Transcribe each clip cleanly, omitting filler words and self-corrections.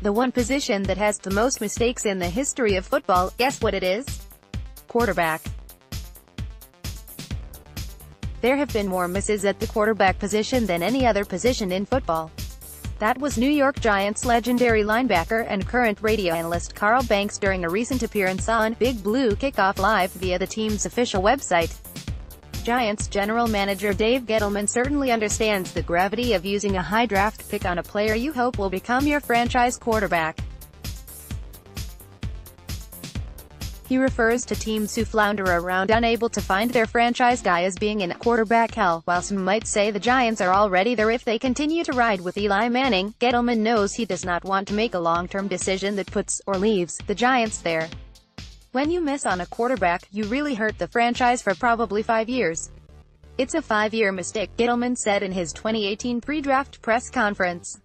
The one position that has the most mistakes in the history of football, guess what it is? Quarterback. There have been more misses at the quarterback position than any other position in football. That was New York Giants legendary linebacker and current radio analyst Carl Banks during a recent appearance on Big Blue Kickoff Live via the team's official website. Giants general manager Dave Gettleman certainly understands the gravity of using a high draft pick on a player you hope will become your franchise quarterback. He refers to teams who flounder around unable to find their franchise guy as being in quarterback hell. While some might say the Giants are already there if they continue to ride with Eli Manning, Gettleman knows he does not want to make a long-term decision that puts, or leaves, the Giants there. When you miss on a quarterback, you really hurt the franchise for probably 5 years. It's a 5-year mistake, Gettleman said in his 2018 pre-draft press conference.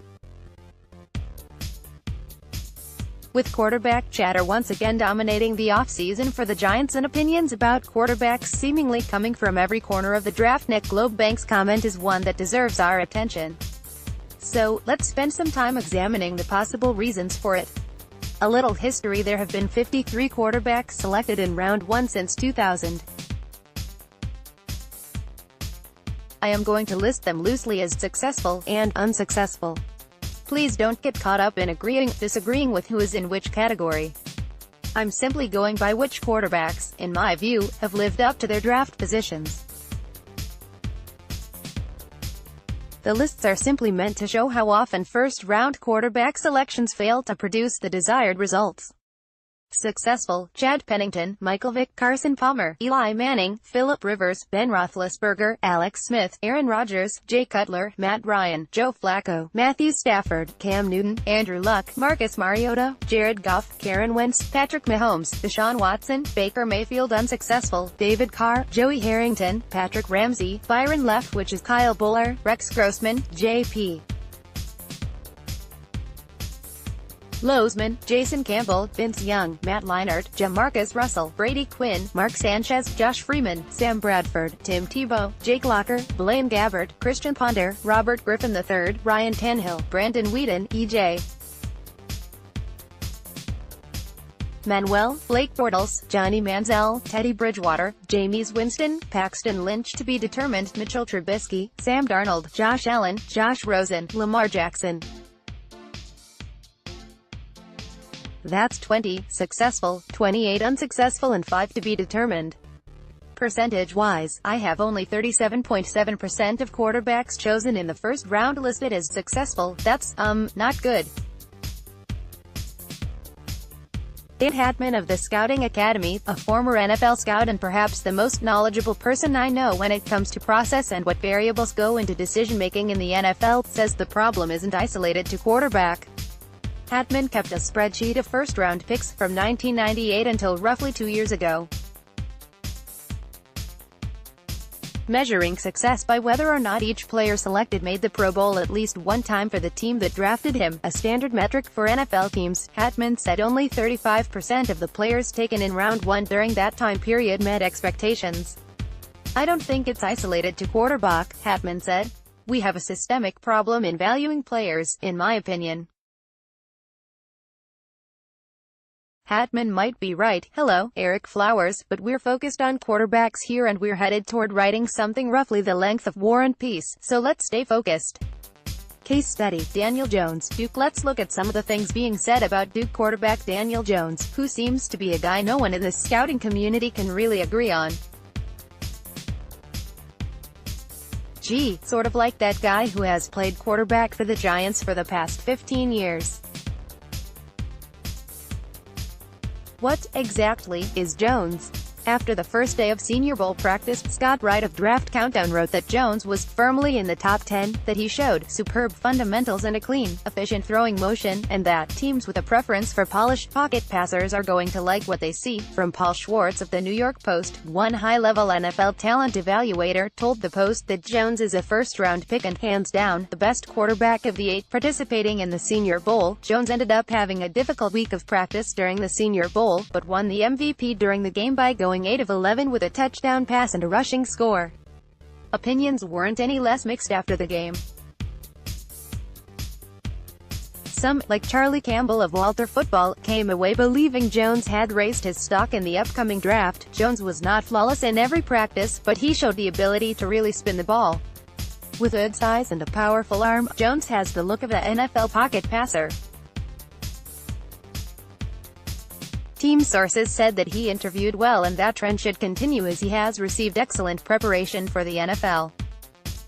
With quarterback chatter once again dominating the offseason for the Giants and opinions about quarterbacks seemingly coming from every corner of the draft, Nick Globebank's comment is one that deserves our attention. So, let's spend some time examining the possible reasons for it. A little history: there have been 53 quarterbacks selected in round 1 since 2000. I am going to list them loosely as successful and unsuccessful. Please don't get caught up in disagreeing with who is in which category. I'm simply going by which quarterbacks, in my view, have lived up to their draft positions. The lists are simply meant to show how often first-round quarterback selections fail to produce the desired results. Successful: Chad Pennington, Michael Vick, Carson Palmer, Eli Manning, Phillip Rivers, Ben Roethlisberger, Alex Smith, Aaron Rodgers, Jay Cutler, Matt Ryan, Joe Flacco, Matthew Stafford, Cam Newton, Andrew Luck, Marcus Mariota, Jared Goff, Karen Wentz, Patrick Mahomes, Deshaun Watson, Baker Mayfield. Unsuccessful: David Carr, Joey Harrington, Patrick Ramsey, Byron Leftwich, Kyle Buller, Rex Grossman, J.P. Lozman, Jason Campbell, Vince Young, Matt Leinart, Jamarcus Russell, Brady Quinn, Mark Sanchez, Josh Freeman, Sam Bradford, Tim Tebow, Jake Locker, Blaine Gabbert, Christian Ponder, Robert Griffin III, Ryan Tannehill, Brandon Weeden, E.J. Manuel, Blake Bortles, Johnny Manziel, Teddy Bridgewater, Jameis Winston, Paxton Lynch. To be determined: Mitchell Trubisky, Sam Darnold, Josh Allen, Josh Rosen, Lamar Jackson. That's 20 successful, 28 unsuccessful, and 5 to be determined. Percentage-wise, I have only 37.7% of quarterbacks chosen in the first round listed as successful. That's, not good. Dave Hatman of the Scouting Academy, a former NFL scout and perhaps the most knowledgeable person I know when it comes to process and what variables go into decision-making in the NFL, says the problem isn't isolated to quarterback. Hatman kept a spreadsheet of first-round picks from 1998 until roughly 2 years ago, measuring success by whether or not each player selected made the Pro Bowl at least one time for the team that drafted him, a standard metric for NFL teams. Hatman said only 35% of the players taken in round 1 during that time period met expectations. I don't think it's isolated to quarterback, Hatman said. We have a systemic problem in valuing players, in my opinion. Hatman might be right. Hello, Eric Flowers, but we're focused on quarterbacks here and we're headed toward writing something roughly the length of War and Peace, so let's stay focused. Case study: Daniel Jones, Duke. Let's look at some of the things being said about Duke quarterback Daniel Jones, who seems to be a guy no one in the scouting community can really agree on. Gee, sort of like that guy who has played quarterback for the Giants for the past 15 years. What, exactly, is Jones? After the first day of Senior Bowl practice, Scott Wright of Draft Countdown wrote that Jones was firmly in the top 10, that he showed superb fundamentals and a clean, efficient throwing motion, and that teams with a preference for polished pocket passers are going to like what they see. From Paul Schwartz of the New York Post, one high-level NFL talent evaluator told the Post that Jones is a first-round pick and, hands down, the best quarterback of the 8 participating in the Senior Bowl. Jones ended up having a difficult week of practice during the Senior Bowl, but won the MVP during the game by going 8 of 11 with a touchdown pass and a rushing score. Opinions weren't any less mixed after the game. Some, like Charlie Campbell of Walter Football, came away believing Jones had raised his stock in the upcoming draft. Jones was not flawless in every practice, but he showed the ability to really spin the ball. With good size and a powerful arm, Jones has the look of an NFL pocket passer. Team sources said that he interviewed well and that trend should continue as he has received excellent preparation for the NFL.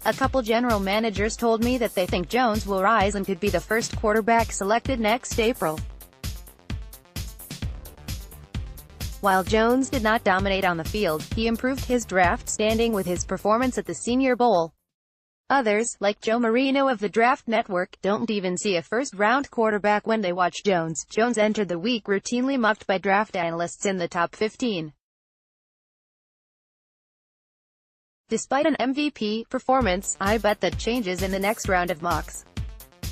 A couple general managers told me that they think Jones will rise and could be the first quarterback selected next April. While Jones did not dominate on the field, he improved his draft standing with his performance at the Senior Bowl. Others, like Joe Marino of the Draft Network, don't even see a first-round quarterback when they watch Jones. Jones entered the week routinely mocked by draft analysts in the top 15. Despite an MVP performance, I bet that changes in the next round of mocks.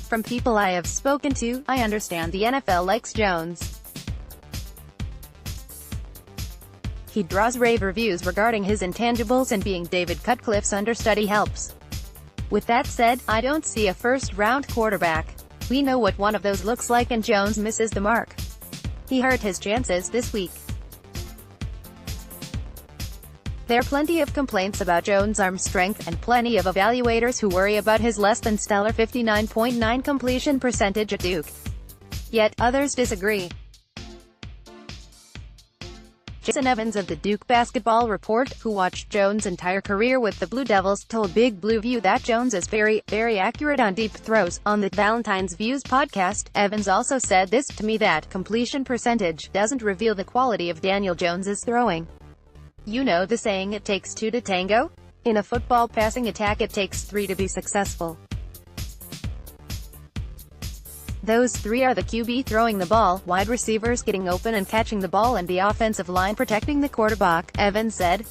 From people I have spoken to, I understand the NFL likes Jones. He draws rave reviews regarding his intangibles, and being David Cutcliffe's understudy helps. With that said, I don't see a first-round quarterback. We know what one of those looks like, and Jones misses the mark. He hurt his chances this week. There are plenty of complaints about Jones' arm strength, and plenty of evaluators who worry about his less than stellar 59.9 completion percentage at Duke. Yet, others disagree. Jason Evans of the Duke Basketball Report, who watched Jones' entire career with the Blue Devils, told Big Blue View that Jones is very accurate on deep throws. On the Valentine's Views podcast, Evans also said this to me, that completion percentage doesn't reveal the quality of Daniel Jones's throwing. You know the saying, it takes two to tango? In a football passing attack it takes three to be successful. Those three are the QB throwing the ball, wide receivers getting open and catching the ball, and the offensive line protecting the quarterback, Evans said.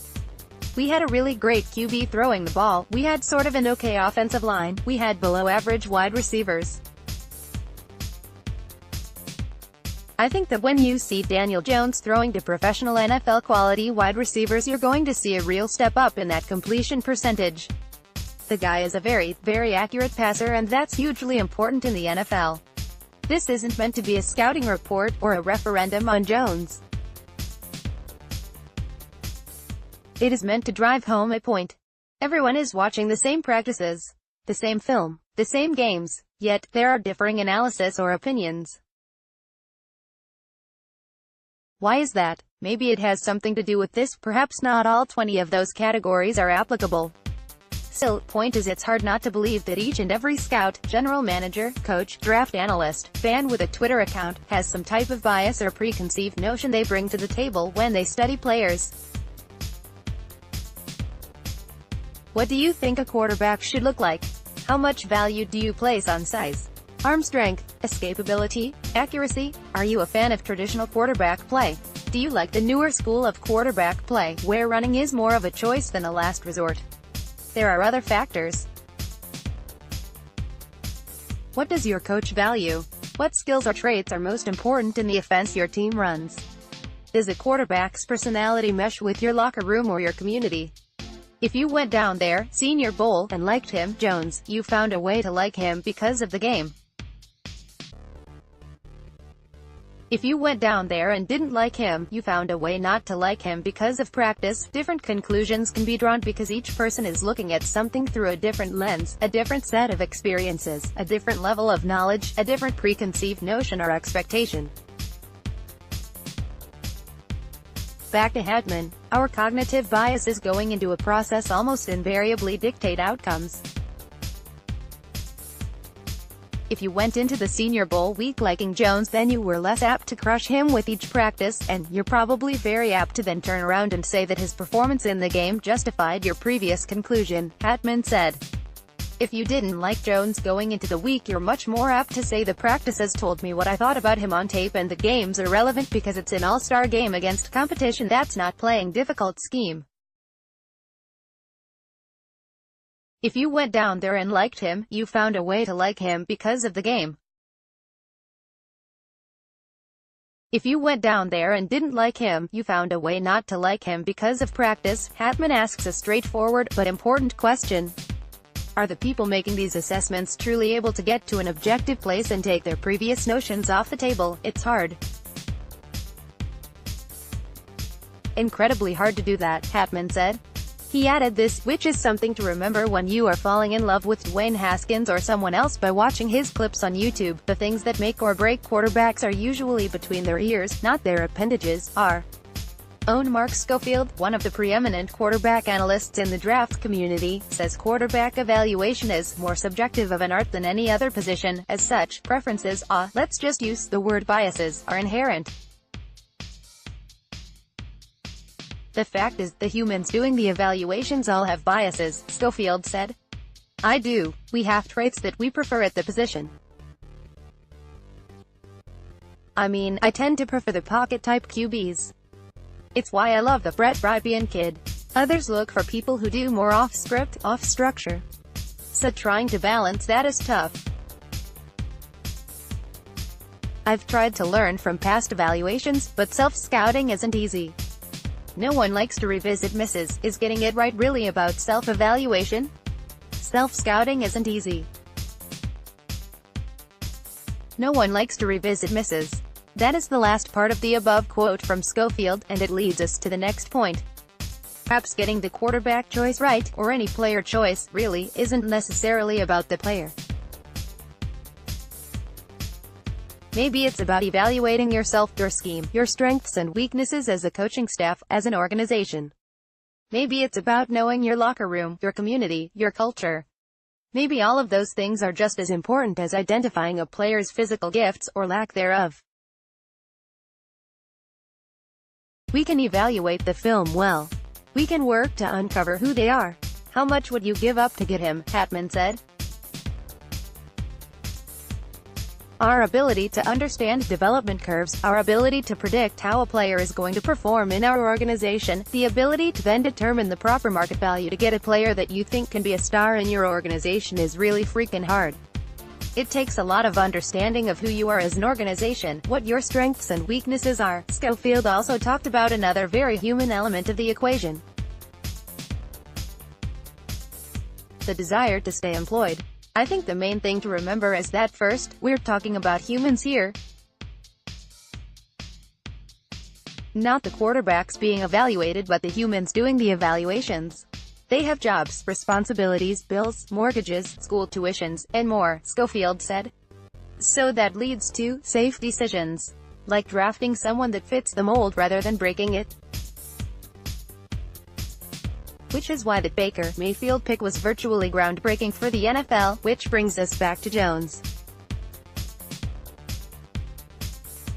We had a really great QB throwing the ball, we had sort of an okay offensive line, we had below-average wide receivers. I think that when you see Daniel Jones throwing to professional NFL quality wide receivers, you're going to see a real step up in that completion percentage. The guy is a very accurate passer, and that's hugely important in the NFL. This isn't meant to be a scouting report, or a referendum on Jones. It is meant to drive home a point. Everyone is watching the same practices, the same film, the same games, yet, there are differing analysis or opinions. Why is that? Maybe it has something to do with this, perhaps not all 20 of those categories are applicable. Still, point is, it's hard not to believe that each and every scout, general manager, coach, draft analyst, fan with a Twitter account, has some type of bias or preconceived notion they bring to the table when they study players. What do you think a quarterback should look like? How much value do you place on size, arm strength, escapability, accuracy? Are you a fan of traditional quarterback play? Do you like the newer school of quarterback play, where running is more of a choice than a last resort? There are other factors. What does your coach value? What skills or traits are most important in the offense your team runs? Does a quarterback's personality mesh with your locker room or your community? If you went down there, Senior Bowl, and liked him, Jones, you found a way to like him because of the game. If you went down there and didn't like him, you found a way not to like him because of practice. Different conclusions can be drawn because each person is looking at something through a different lens, a different set of experiences, a different level of knowledge, a different preconceived notion or expectation. Back to Hatman. Our cognitive biases going into a process almost invariably dictate outcomes. If you went into the Senior Bowl week liking Jones, then you were less apt to crush him with each practice, and you're probably very apt to then turn around and say that his performance in the game justified your previous conclusion, Hatman said. If you didn't like Jones going into the week, you're much more apt to say the practices told me what I thought about him on tape, and the game's irrelevant because it's an all-star game against competition that's not playing difficult scheme. If you went down there and liked him, you found a way to like him because of the game. If you went down there and didn't like him, you found a way not to like him because of practice. Hatman asks a straightforward, but important question. Are the people making these assessments truly able to get to an objective place and take their previous notions off the table? It's hard. Incredibly hard to do that, Hatman said. He added this, which is something to remember when you are falling in love with Dwayne Haskins or someone else by watching his clips on YouTube. The things that make or break quarterbacks are usually between their ears, not their appendages. Our own Mark Schofield, one of the preeminent quarterback analysts in the draft community, says quarterback evaluation is more subjective of an art than any other position. As such, preferences, let's just use the word biases, are inherent. The fact is, the humans doing the evaluations all have biases, Schofield said. I do. We have traits that we prefer at the position. I mean, I tend to prefer the pocket-type QBs. It's why I love the Brett Rypien kid. Others look for people who do more off-script, off-structure. So trying to balance that is tough. I've tried to learn from past evaluations, but self-scouting isn't easy. No one likes to revisit misses. Is getting it right really about self-evaluation? Self-scouting isn't easy. No one likes to revisit misses. That is the last part of the above quote from Schofield, and it leads us to the next point. Perhaps getting the quarterback choice right, or any player choice, really, isn't necessarily about the player. Maybe it's about evaluating yourself, your scheme, your strengths and weaknesses as a coaching staff, as an organization. Maybe it's about knowing your locker room, your community, your culture. Maybe all of those things are just as important as identifying a player's physical gifts, or lack thereof. We can evaluate the film well. We can work to uncover who they are. How much would you give up to get him? Hatman said. Our ability to understand development curves, our ability to predict how a player is going to perform in our organization, the ability to then determine the proper market value to get a player that you think can be a star in your organization is really freaking hard. It takes a lot of understanding of who you are as an organization, what your strengths and weaknesses are. Schofield also talked about another very human element of the equation: the desire to stay employed. I think the main thing to remember is that first, we're talking about humans here. Not the quarterbacks being evaluated but the humans doing the evaluations. They have jobs, responsibilities, bills, mortgages, school tuitions, and more, Schofield said. So that leads to safe decisions, like drafting someone that fits the mold rather than breaking it. Which is why the Baker Mayfield pick was virtually groundbreaking for the NFL, which brings us back to Jones.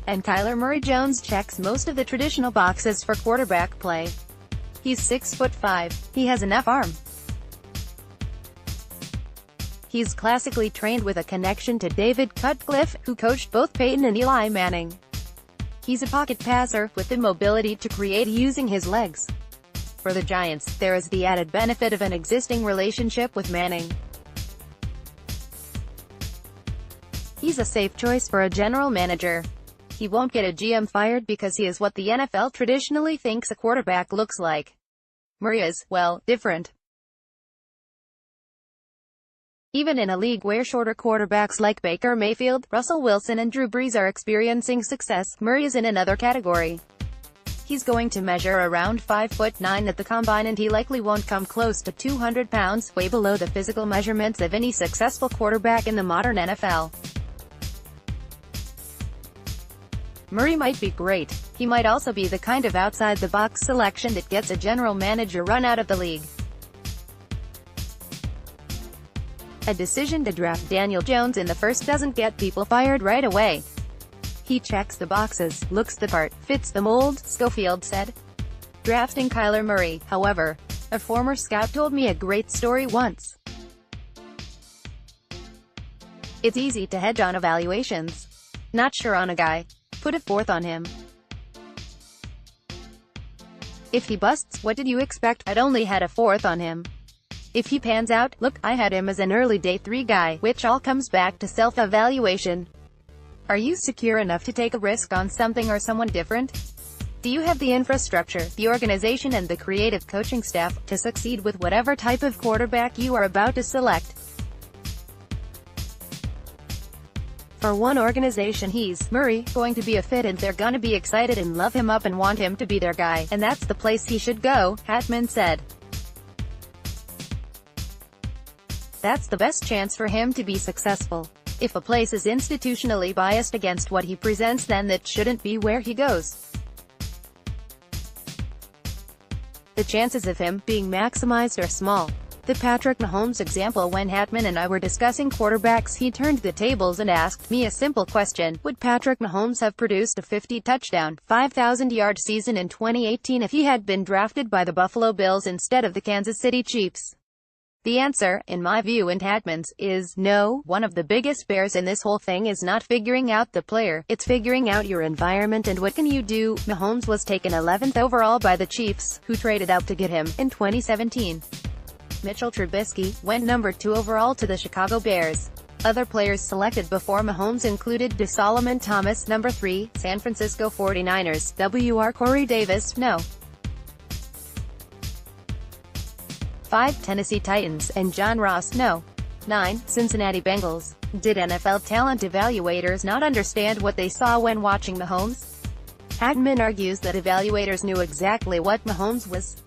And Kyler Murray. Jones checks most of the traditional boxes for quarterback play. He's 6'5". He has enough arm. He's classically trained with a connection to David Cutcliffe, who coached both Peyton and Eli Manning. He's a pocket passer, with the mobility to create using his legs. For the Giants, there is the added benefit of an existing relationship with Manning. He's a safe choice for a general manager. He won't get a GM fired because he is what the NFL traditionally thinks a quarterback looks like. Murray is, well, different. Even in a league where shorter quarterbacks like Baker Mayfield, Russell Wilson and Drew Brees are experiencing success, Murray is in another category. He's going to measure around 5'9" at the combine, and he likely won't come close to 200 pounds, way below the physical measurements of any successful quarterback in the modern NFL. Murray might be great. He might also be the kind of outside-the-box selection that gets a general manager run out of the league. A decision to draft Daniel Jones in the first doesn't get people fired right away. He checks the boxes, looks the part, fits the mold, Schofield said. Drafting Kyler Murray, however, a former scout told me a great story once. It's easy to hedge on evaluations. Not sure on a guy. Put a fourth on him. If he busts, what did you expect? I'd only had a fourth on him. If he pans out, look, I had him as an early day 3 guy, which all comes back to self-evaluation. Are you secure enough to take a risk on something or someone different? Do you have the infrastructure, the organization and the creative coaching staff to succeed with whatever type of quarterback you are about to select? For one organization Murray, going to be a fit and they're gonna be excited and love him up and want him to be their guy, and that's the place he should go, Hatman said. That's the best chance for him to be successful. If a place is institutionally biased against what he presents, then that shouldn't be where he goes. The chances of him being maximized are small. The Patrick Mahomes example: when Hatman and I were discussing quarterbacks, he turned the tables and asked me a simple question: would Patrick Mahomes have produced a 50-touchdown, 5,000-yard season in 2018 if he had been drafted by the Buffalo Bills instead of the Kansas City Chiefs? The answer, in my view and Hatman's, is no. One of the biggest bears in this whole thing is not figuring out the player, it's figuring out your environment and what can you do. Mahomes was taken 11th overall by the Chiefs, who traded up to get him, in 2017. Mitchell Trubisky went number 2 overall to the Chicago Bears. Other players selected before Mahomes included Solomon Thomas, number 3, San Francisco 49ers, Wr. Corey Davis, no. 5, Tennessee Titans, and John Ross, no. 9, Cincinnati Bengals. Did NFL talent evaluators not understand what they saw when watching Mahomes? Hatman argues that evaluators knew exactly what Mahomes was.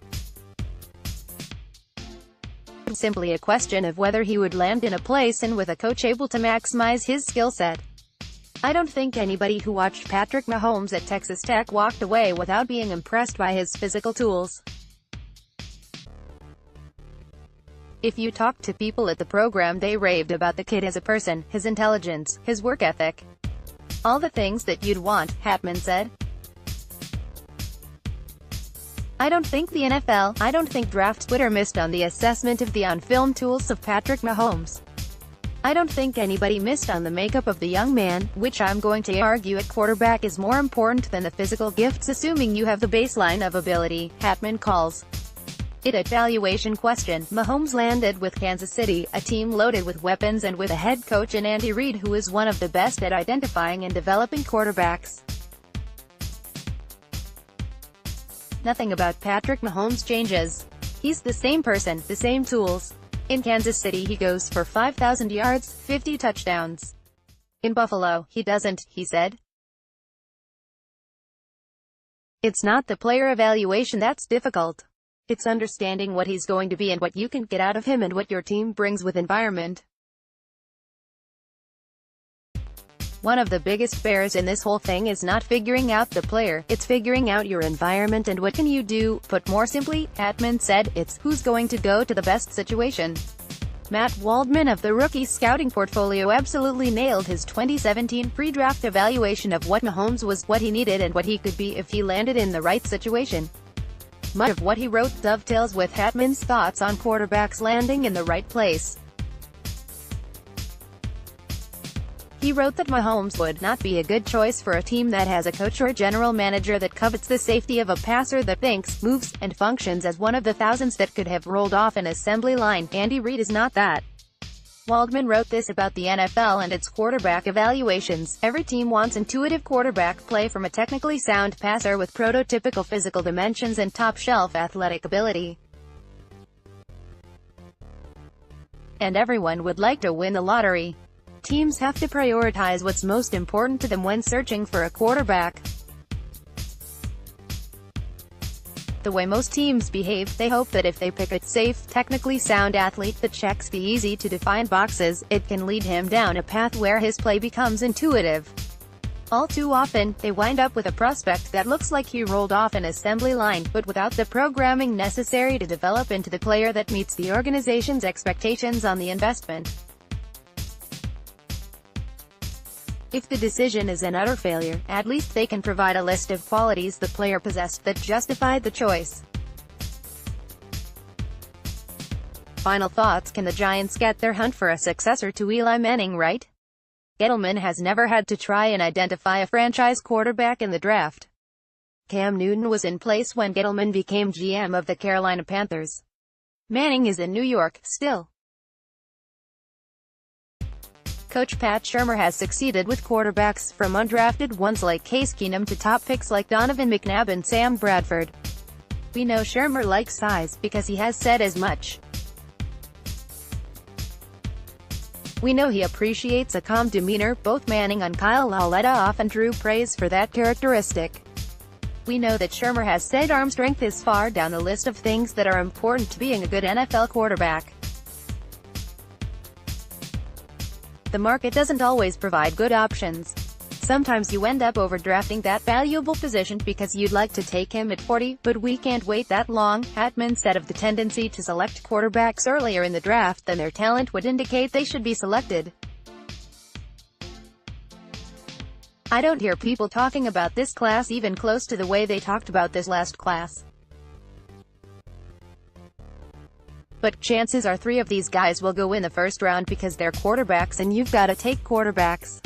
Simply a question of whether he would land in a place and with a coach able to maximize his skill set. I don't think anybody who watched Patrick Mahomes at Texas Tech walked away without being impressed by his physical tools. If you talked to people at the program, they raved about the kid as a person, his intelligence, his work ethic. All the things that you'd want, Hatman said. I don't think draft Twitter missed on the assessment of the on-film tools of Patrick Mahomes. I don't think anybody missed on the makeup of the young man, which I'm going to argue at quarterback is more important than the physical gifts, assuming you have the baseline of ability, Hatman calls it a valuation question. Mahomes landed with Kansas City, a team loaded with weapons and with a head coach in Andy Reid who is one of the best at identifying and developing quarterbacks. Nothing about Patrick Mahomes changes. He's the same person, the same tools. In Kansas City he goes for 5,000 yards, 50 touchdowns. In Buffalo, he doesn't, he said. It's not the player evaluation that's difficult. It's understanding what he's going to be and what you can get out of him and what your team brings with environment. One of the biggest bears in this whole thing is not figuring out the player, it's figuring out your environment and what can you do. Put more simply, Hatman said, it's who's going to go to the best situation. Matt Waldman of the Rookie Scouting Portfolio absolutely nailed his 2017 pre-draft evaluation of what Mahomes was, what he needed and what he could be if he landed in the right situation. Much of what he wrote dovetails with Hatman's thoughts on quarterbacks landing in the right place. He wrote that Mahomes would not be a good choice for a team that has a coach or a general manager that covets the safety of a passer that thinks, moves, and functions as one of the thousands that could have rolled off an assembly line. Andy Reid is not that. Waldman wrote this about the NFL and its quarterback evaluations: every team wants intuitive quarterback play from a technically sound passer with prototypical physical dimensions and top-shelf athletic ability. And everyone would like to win the lottery. Teams have to prioritize what's most important to them when searching for a quarterback. The way most teams behave, they hope that if they pick a safe, technically sound athlete that checks the easy-to-define boxes, it can lead him down a path where his play becomes intuitive. All too often, they wind up with a prospect that looks like he rolled off an assembly line, but without the programming necessary to develop into the player that meets the organization's expectations on the investment. If the decision is an utter failure, at least they can provide a list of qualities the player possessed that justified the choice. Final thoughts: can the Giants get their hunt for a successor to Eli Manning right? Gettleman has never had to try and identify a franchise quarterback in the draft. Cam Newton was in place when Gettleman became GM of the Carolina Panthers. Manning is in New York, still. Coach Pat Shurmur has succeeded with quarterbacks from undrafted ones like Case Keenum to top picks like Donovan McNabb and Sam Bradford. We know Shurmur likes size, because he has said as much. We know he appreciates a calm demeanor. Both Manning and Kyle Lauletta often drew praise for that characteristic. We know that Shurmur has said arm strength is far down the list of things that are important to being a good NFL quarterback. The market doesn't always provide good options. Sometimes you end up overdrafting that valuable position because you'd like to take him at 40, but we can't wait that long. Hatman said of the tendency to select quarterbacks earlier in the draft than their talent would indicate they should be selected. I don't hear people talking about this class even close to the way they talked about this last class. But chances are 3 of these guys will go in the first round because they're quarterbacks, and you've got to take quarterbacks.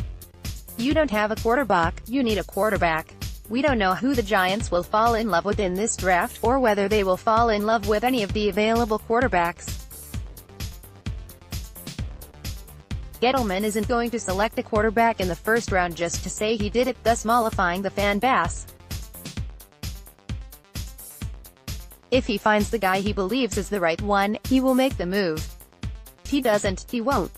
You don't have a quarterback, you need a quarterback. We don't know who the Giants will fall in love with in this draft, or whether they will fall in love with any of the available quarterbacks. Gettleman isn't going to select a quarterback in the first round just to say he did it, thus mollifying the fan base. If he finds the guy he believes is the right one, he will make the move. If he doesn't, he won't.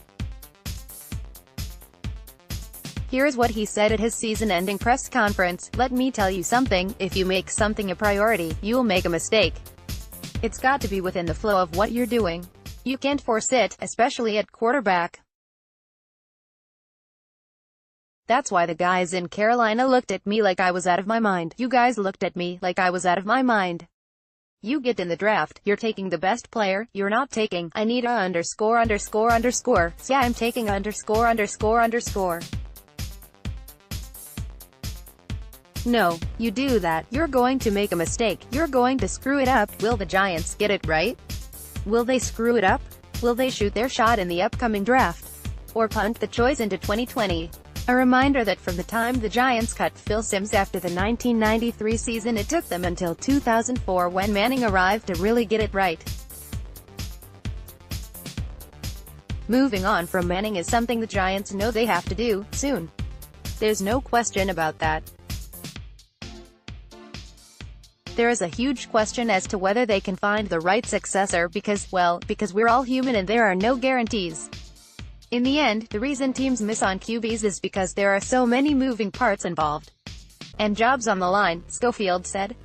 Here's what he said at his season-ending press conference: "Let me tell you something, if you make something a priority, you'll make a mistake. It's got to be within the flow of what you're doing. You can't force it, especially at quarterback. That's why the guys in Carolina looked at me like I was out of my mind. You guys looked at me like I was out of my mind. You get in the draft, you're taking the best player, you're not taking, I need a underscore underscore underscore, so yeah, I'm taking underscore underscore underscore. No, you do that, you're going to make a mistake, you're going to screw it up. Will the Giants get it right? Will they screw it up? Will they shoot their shot in the upcoming draft? Or punt the choice into 2020? A reminder that from the time the Giants cut Phil Simms after the 1993 season, it took them until 2004 when Manning arrived to really get it right. Moving on from Manning is something the Giants know they have to do, soon. There's no question about that. There is a huge question as to whether they can find the right successor because we're all human and there are no guarantees. In the end, the reason teams miss on QBs is because there are so many moving parts involved. And jobs on the line, Schofield said.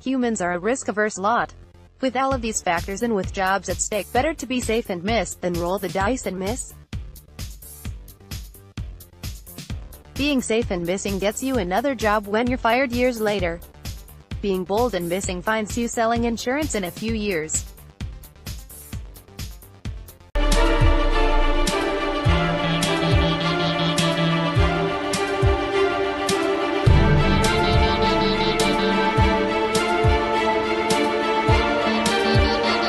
Humans are a risk-averse lot. With all of these factors and with jobs at stake, better to be safe and miss than roll the dice and miss. Being safe and missing gets you another job when you're fired years later. Being bold and missing finds you selling insurance in a few years.